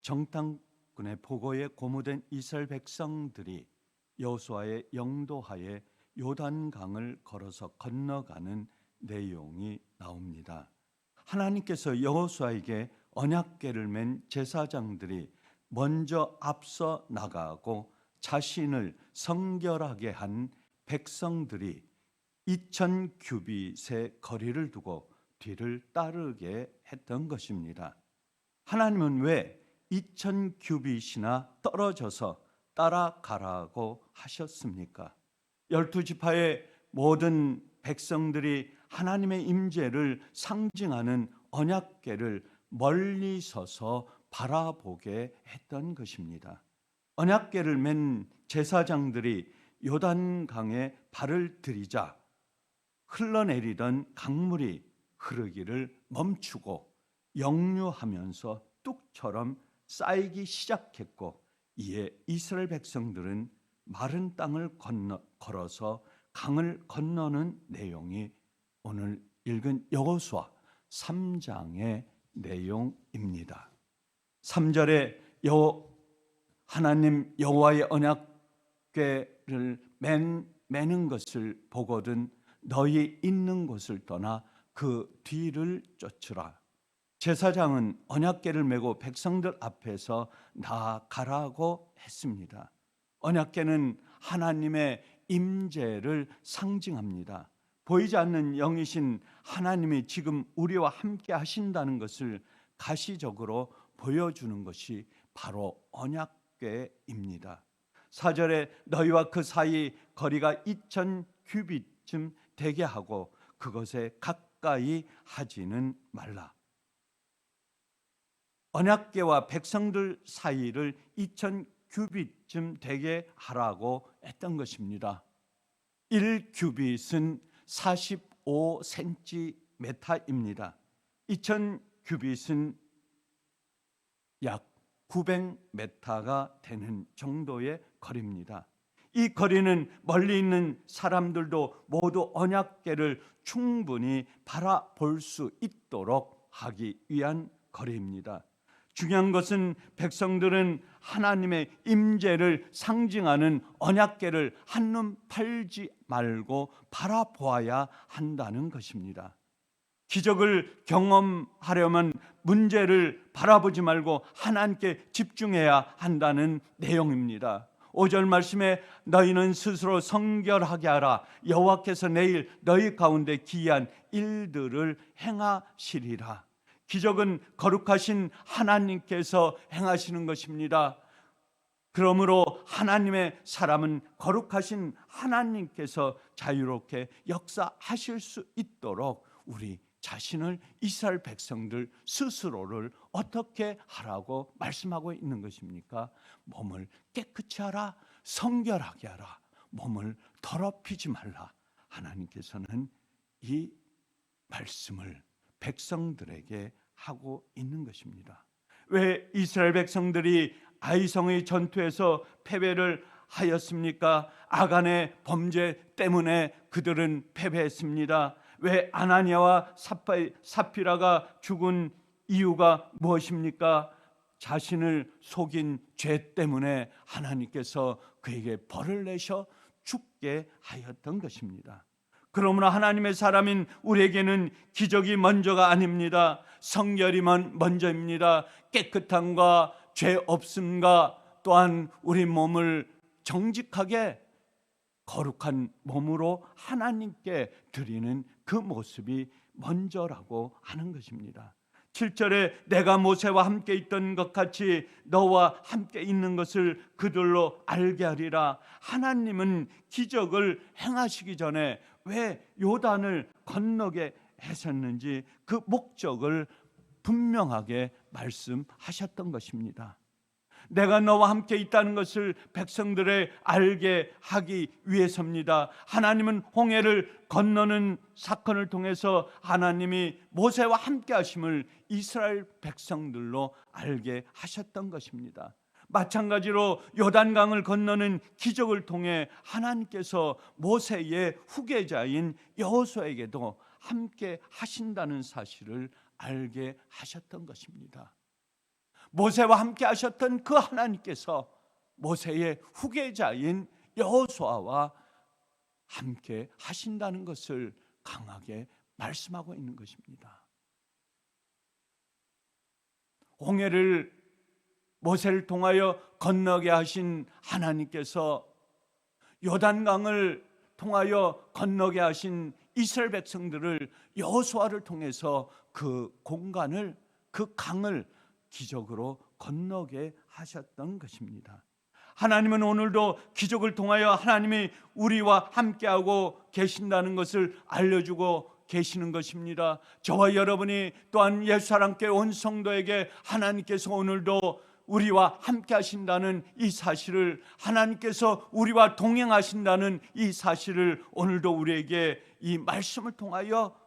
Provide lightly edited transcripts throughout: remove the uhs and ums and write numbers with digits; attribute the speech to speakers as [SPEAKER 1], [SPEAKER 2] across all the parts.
[SPEAKER 1] 정탐꾼의 보고에 고무된 이스라엘 백성들이 여호수아의 영도하에 요단강을 걸어서 건너가는 내용이 나옵니다. 하나님께서 여호수아에게 언약궤를 맨 제사장들이 먼저 앞서 나가고 자신을 성결하게 한 백성들이 2000 규빗의 거리를 두고 뒤를 따르게 했던 것입니다. 하나님은 왜 2000 규빗이나 떨어져서 따라가라고 하셨습니까? 12지파의 모든 백성들이 하나님의 임재를 상징하는 언약궤를 멀리 서서 바라보게 했던 것입니다. 언약궤를 맨 제사장들이 요단강에 발을 들이자 흘러내리던 강물이 흐르기를 멈추고 역류하면서 뚝처럼 쌓이기 시작했고, 이에 이스라엘 백성들은 마른 땅을 걸어서 강을 건너는 내용이 오늘 읽은 여호수아 3장의 내용입니다. 3절에 하나님 여호와의 언약궤를 매는 것을 보거든 너희 있는 곳을 떠나 그 뒤를 쫓으라. 제사장은 언약궤를 메고 백성들 앞에서 나아가라고 했습니다. 언약궤는 하나님의 임재를 상징합니다. 보이지 않는 영이신 하나님이 지금 우리와 함께 하신다는 것을 가시적으로 보여주는 것이 바로 언약궤입니다. 4절에 너희와 그 사이 거리가 2000 규빗쯤 되게 하고 그것에 가까이 하지는 말라. 언약궤와 백성들 사이를 2000 규빗쯤 되게 하라고 했던 것입니다. 1규빗은 45cm입니다. 2000 규빗은 약 900m가 되는 정도의 거리입니다. 이 거리는 멀리 있는 사람들도 모두 언약궤를 충분히 바라볼 수 있도록 하기 위한 거리입니다. 중요한 것은 백성들은 하나님의 임재를 상징하는 언약궤를 한눈 팔지 말고 바라보아야 한다는 것입니다. 기적을 경험하려면 문제를 바라보지 말고 하나님께 집중해야 한다는 내용입니다. 5절 말씀에 너희는 스스로 성결하게 하라. 여호와께서 내일 너희 가운데 기이한 일들을 행하시리라. 기적은 거룩하신 하나님께서 행하시는 것입니다. 그러므로 하나님의 사람은 거룩하신 하나님께서 자유롭게 역사하실 수 있도록 우리 자신을 이스라엘 백성들 스스로를 어떻게 하라고 말씀하고 있는 것입니까? 몸을 깨끗이 하라, 성결하게 하라, 몸을 더럽히지 말라. 하나님께서는 이 말씀을 백성들에게 하고 있는 것입니다. 왜 이스라엘 백성들이 아이성의 전투에서 패배를 하였습니까? 아간의 범죄 때문에 그들은 패배했습니다. 왜 아나니아와 삽비라가 죽은 이유가 무엇입니까? 자신을 속인 죄 때문에 하나님께서 그에게 벌을 내셔 죽게 하였던 것입니다. 그러므로 하나님의 사람인 우리에게는 기적이 먼저가 아닙니다. 성결이 먼저입니다. 깨끗함과 죄 없음과 또한 우리 몸을 정직하게 거룩한 몸으로 하나님께 드리는 그 모습이 먼저라고 하는 것입니다. 7절에 내가 모세와 함께 있던 것 같이 너와 함께 있는 것을 그들로 알게 하리라. 하나님은 기적을 행하시기 전에 왜 요단을 건너게 하셨는지 그 목적을 분명하게 말씀하셨던 것입니다. 내가 너와 함께 있다는 것을 백성들에 알게 하기 위해서입니다. 하나님은 홍해를 건너는 사건을 통해서 하나님이 모세와 함께 하심을 이스라엘 백성들로 알게 하셨던 것입니다. 마찬가지로 요단강을 건너는 기적을 통해 하나님께서 모세의 후계자인 여호수아에게도 함께 하신다는 사실을 알게 하셨던 것입니다. 모세와 함께 하셨던 그 하나님께서 모세의 후계자인 여호수아와 함께 하신다는 것을 강하게 말씀하고 있는 것입니다. 홍해를 모세를 통하여 건너게 하신 하나님께서 요단강을 통하여 건너게 하신 이스라엘 백성들을 여호수아를 통해서 그 공간을, 그 강을 기적으로 건너게 하셨던 것입니다. 하나님은 오늘도 기적을 통하여 하나님이 우리와 함께하고 계신다는 것을 알려주고 계시는 것입니다. 저와 여러분이 또한 옛사랑교회 온 성도에게 하나님께서 오늘도 우리와 함께 하신다는 이 사실을, 하나님께서 우리와 동행하신다는 이 사실을 오늘도 우리에게 이 말씀을 통하여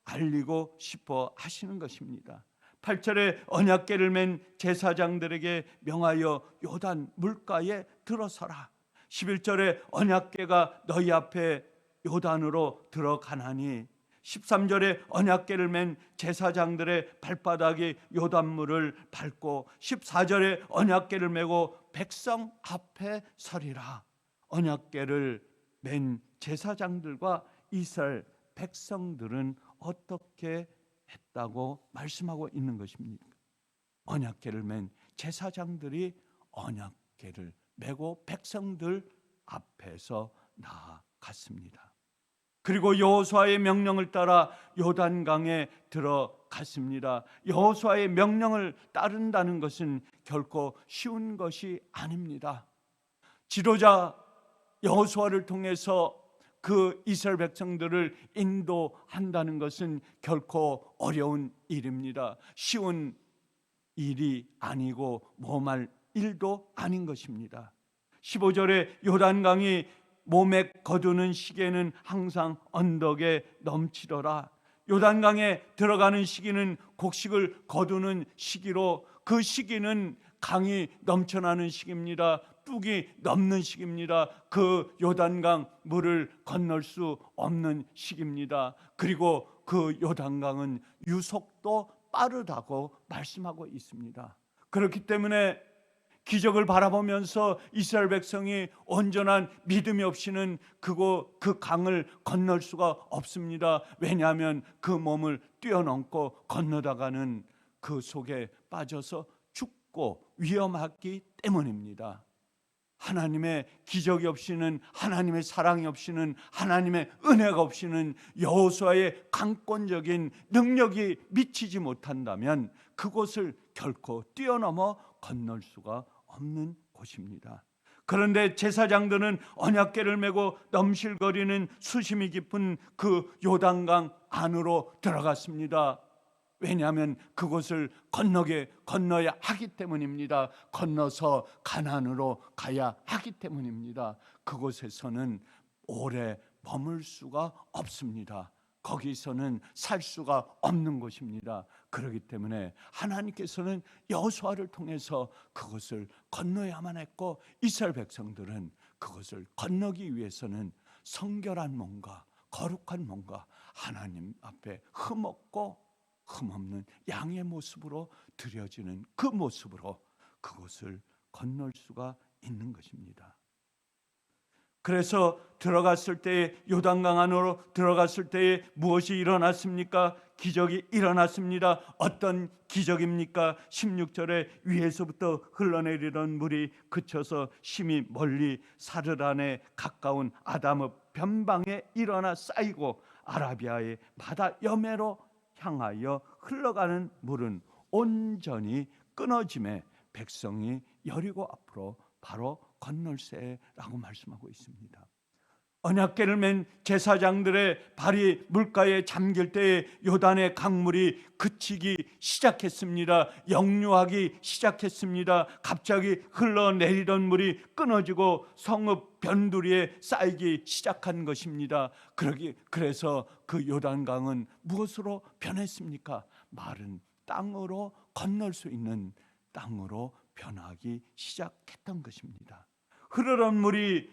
[SPEAKER 1] 알리고 싶어 하시는 것입니다. 8절에 언약궤를 맨 제사장들에게 명하여 요단 물가에 들어서라. 11절에 언약궤가 너희 앞에 요단으로 들어가나니, 13절에 언약궤를 맨 제사장들의 발바닥이 요단물을 밟고, 14절에 언약궤를 메고 백성 앞에 서리라. 언약궤를 맨 제사장들과 이스라엘 백성들은 어떻게 했다고 말씀하고 있는 것입니까? 언약궤를 맨 제사장들이 언약궤를 메고 백성들 앞에서 나아갔습니다. 그리고 여호수아의 명령을 따라 요단강에 들어갔습니다. 여호수아의 명령을 따른다는 것은 결코 쉬운 것이 아닙니다. 지도자 여호수아를 통해서 그 이스라엘 백성들을 인도한다는 것은 결코 어려운 일입니다. 쉬운 일이 아니고 모험할 일도 아닌 것입니다. 15절에 요단강이 몸에 거두는 시기에는 항상 언덕에 넘치더라. 요단강에 들어가는 시기는 곡식을 거두는 시기로, 그 시기는 강이 넘쳐나는 시기입니다. 뚝이 넘는 시기입니다. 그 요단강 물을 건널 수 없는 시기입니다. 그리고 그 요단강은 유속도 빠르다고 말씀하고 있습니다. 그렇기 때문에 기적을 바라보면서 이스라엘 백성이 온전한 믿음이 없이는 그 강을 건널 수가 없습니다. 왜냐하면 그 몸을 뛰어넘고 건너다가는 그 속에 빠져서 죽고 위험하기 때문입니다. 하나님의 기적이 없이는, 하나님의 사랑이 없이는, 하나님의 은혜가 없이는, 여호수아의 강권적인 능력이 미치지 못한다면 그곳을 결코 뛰어넘어 건널 수가 없는 곳입니다. 그런데 제사장들은 언약궤를 메고 넘실거리는 수심이 깊은 그 요단강 안으로 들어갔습니다. 왜냐하면 그곳을 건너야 하기 때문입니다. 건너서 가나안으로 가야 하기 때문입니다. 그곳에서는 오래 머물 수가 없습니다. 거기서는 살 수가 없는 곳입니다. 그렇기 때문에 하나님께서는 여호수아를 통해서 그것을 건너야만 했고, 이스라엘 백성들은 그것을 건너기 위해서는 성결한 몸과 거룩한 몸과 하나님 앞에 흠없고 흠없는 양의 모습으로 드려지는 그 모습으로 그것을 건널 수가 있는 것입니다. 그래서 들어갔을 때에, 요단강 안으로 들어갔을 때에 무엇이 일어났습니까? 기적이 일어났습니다. 어떤 기적입니까? 16절에 위에서부터 흘러내리던 물이 그쳐서 심히 멀리 사르란에 가까운 아담의 변방에 일어나 쌓이고, 아라비아의 바다 여매로 향하여 흘러가는 물은 온전히 끊어짐에 백성이 여리고 앞으로 바로 건널세라고 말씀하고 있습니다. 언약궤를 맨 제사장들의 발이 물가에 잠길 때에 요단의 강물이 그치기 시작했습니다. 역류하기 시작했습니다. 갑자기 흘러내리던 물이 끊어지고 성읍 변두리에 쌓이기 시작한 것입니다. 그래서 그 요단강은 무엇으로 변했습니까? 마른 땅으로 건널 수 있는 땅으로 변하기 시작했던 것입니다. 흐르는 물이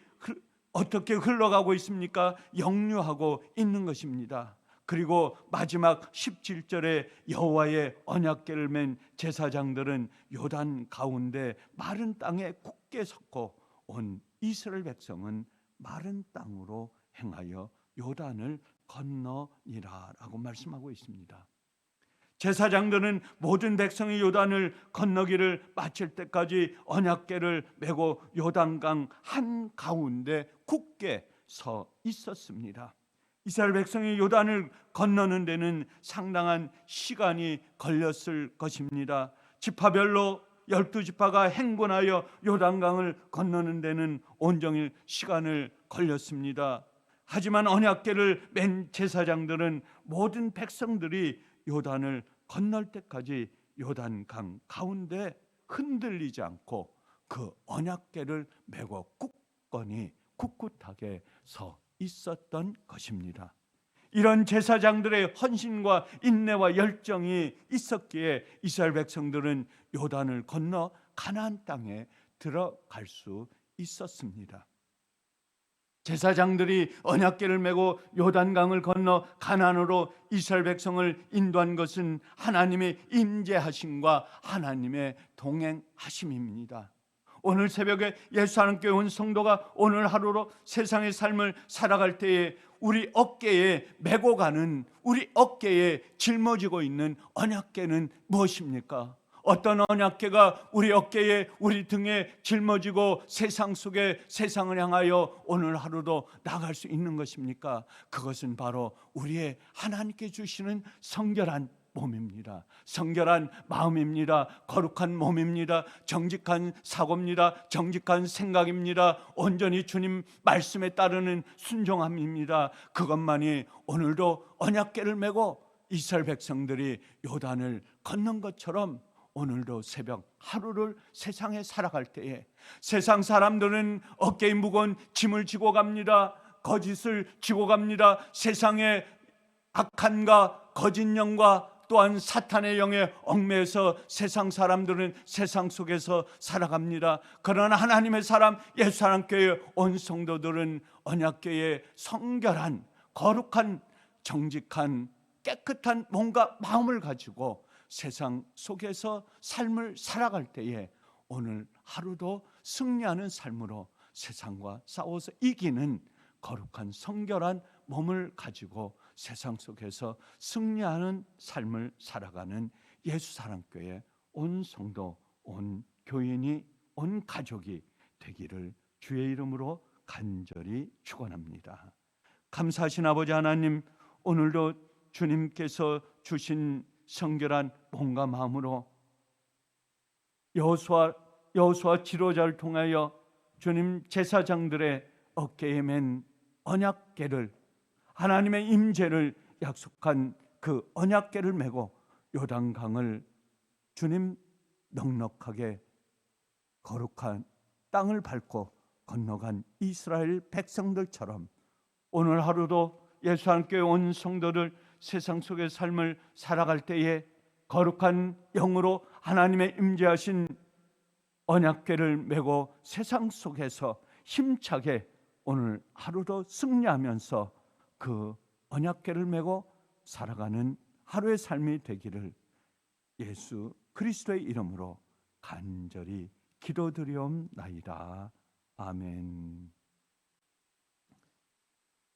[SPEAKER 1] 어떻게 흘러가고 있습니까? 역류하고 있는 것입니다. 그리고 마지막 17절에 여호와의 언약궤를 맨 제사장들은 요단 가운데 마른 땅에 굳게 섰고 온 이스라엘 백성은 마른 땅으로 행하여 요단을 건너니라라고 말씀하고 있습니다. 제사장들은 모든 백성이 요단을 건너기를 마칠 때까지 언약궤를 메고 요단강 한가운데 굳게 서 있었습니다. 이스라엘 백성이 요단을 건너는 데는 상당한 시간이 걸렸을 것입니다. 지파별로 12지파가 행군하여 요단강을 건너는 데는 온종일 시간을 걸렸습니다. 하지만 언약궤를 맨 제사장들은 모든 백성들이 요단을 건널 때까지 요단강 가운데 흔들리지 않고 그 언약궤를 메고 굳건히 굳굳하게 서 있었던 것입니다. 이런 제사장들의 헌신과 인내와 열정이 있었기에 이스라엘 백성들은 요단을 건너 가나안 땅에 들어갈 수 있었습니다. 제사장들이 언약궤를 메고 요단강을 건너 가나안으로 이스라엘 백성을 인도한 것은 하나님의 임재하심과 하나님의 동행하심입니다. 오늘 새벽에 예수 하나님께 온 성도가 오늘 하루로 세상의 삶을 살아갈 때에 우리 어깨에 메고 가는, 우리 어깨에 짊어지고 있는 언약궤는 무엇입니까? 어떤 언약궤가 우리 어깨에, 우리 등에 짊어지고 세상 속에 세상을 향하여 오늘 하루도 나갈 수 있는 것입니까? 그것은 바로 우리의 하나님께 주시는 성결한 몸입니다. 성결한 마음입니다. 거룩한 몸입니다. 정직한 사고입니다. 정직한 생각입니다. 온전히 주님 말씀에 따르는 순종함입니다. 그것만이 오늘도 언약궤를 메고 이스라엘 백성들이 요단을 건넌 것처럼 오늘도 새벽 하루를 세상에 살아갈 때에 세상 사람들은 어깨에 무거운 짐을 지고 갑니다. 거짓을 지고 갑니다. 세상의 악한과 거짓 영과 또한 사탄의 영에 얽매여서 세상 사람들은 세상 속에서 살아갑니다. 그러나 하나님의 사람 예수 하나님께 온 성도들은 언약궤의 성결한 거룩한 정직한 깨끗한 몸과 마음을 가지고 세상 속에서 삶을 살아갈 때에 오늘 하루도 승리하는 삶으로 세상과 싸워서 이기는 거룩한 성결한 몸을 가지고 세상 속에서 승리하는 삶을 살아가는 예수 사랑교회 온 성도, 온 교인이, 온 가족이 되기를 주의 이름으로 간절히 축원합니다. 감사하신 아버지 하나님, 오늘도 주님께서 주신 성결한 몸과 마음으로 여호수아 지도자를 통하여 주님 제사장들의 어깨에 맨 언약궤를, 하나님의 임재를 약속한 그 언약궤를 메고 요단강을 주님 넉넉하게 거룩한 땅을 밟고 건너간 이스라엘 백성들처럼 오늘 하루도 예수 하나님께 온 성도들 세상 속의 삶을 살아갈 때에 거룩한 영으로 하나님의 임재하신 언약궤를 메고 세상 속에서 힘차게 오늘 하루도 승리하면서 그 언약궤를 메고 살아가는 하루의 삶이 되기를 예수 그리스도의 이름으로 간절히 기도드리옵나이다. 아멘.